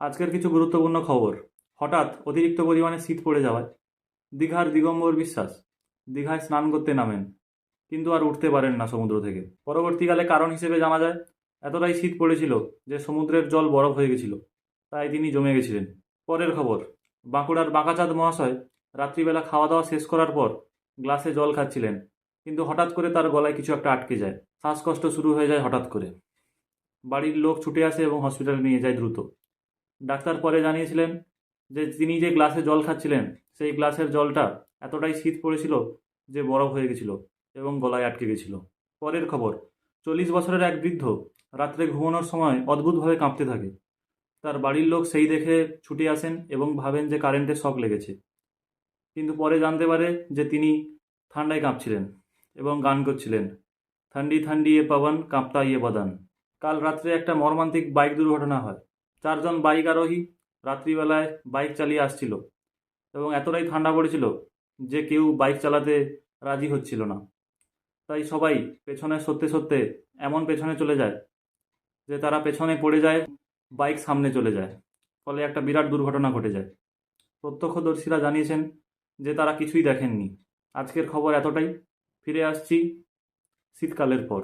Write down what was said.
আজকের কিছু গুরুত্বপূর্ণ খবর। হঠাৎ অতিরিক্ত পরিমাণে শীত পড়ে যাওয়ায় দীঘার দিগম্বর বিশ্বাস দীঘায় স্নান করতে নামেন, কিন্তু আর উঠতে পারেন না সমুদ্র থেকে। পরবর্তীকালে কারণ হিসেবে জানা যায়, এতটাই শীত পড়েছিল যে সমুদ্রের জল বরফ হয়ে গেছিল, তাই তিনি জমে গেছিলেন। পরের খবর, বাঁকুড়ার বাঁকাচাঁদ মহাশয় রাত্রিবেলা খাওয়া দাওয়া শেষ করার পর গ্লাসে জল খাচ্ছিলেন, কিন্তু হঠাৎ করে তার গলায় কিছু একটা আটকে যায়। শ্বাসকষ্ট শুরু হয়ে যায় হঠাৎ করে। বাড়ির লোক ছুটে আসে এবং হসপিটালে নিয়ে যায় দ্রুত। ডাক্তার পরে জানিয়েছিলেন যে তিনি যে গ্লাসে জল খাচ্ছিলেন সেই গ্লাসের জলটা এতটাই শীত পড়েছিল যে বরফ হয়ে গেছিল এবং গলায় আটকে গেছিল। পরের খবর, 40 বছরের এক বৃদ্ধ রাত্রে ঘুমানোর সময় অদ্ভুতভাবে কাঁপতে থাকে। তার বাড়ির লোক সেই দেখে ছুটে আসেন এবং ভাবেন যে কারেন্টের শক লেগেছে, কিন্তু পরে জানতে পারে যে তিনি ঠান্ডায় কাঁপছিলেন এবং গান করছিলেন, ঠান্ডি ঠান্ডি এ পবন কাঁপতা ইয়ে বদান। কাল রাত্রে একটা মর্মান্তিক বাইক দুর্ঘটনা হয়। 4 জন বাইক আরোহী রাত্রিবেলায় বাইক চালিয়ে আসছিল এবং এতটাই ঠান্ডা পড়েছিল যে কেউ বাইক চালাতে রাজি হচ্ছিল না। তাই সবাই পেছনে সরতে সরতে এমন পেছনে চলে যায় যে তারা পেছনে পড়ে যায়, বাইক সামনে চলে যায়, ফলে একটা বিরাট দুর্ঘটনা ঘটে যায়। প্রত্যক্ষদর্শীরা জানিয়েছেন যে তারা কিছুই দেখেননি। আজকের খবর এতটাই। ফিরে আসছি শীতকালের পর।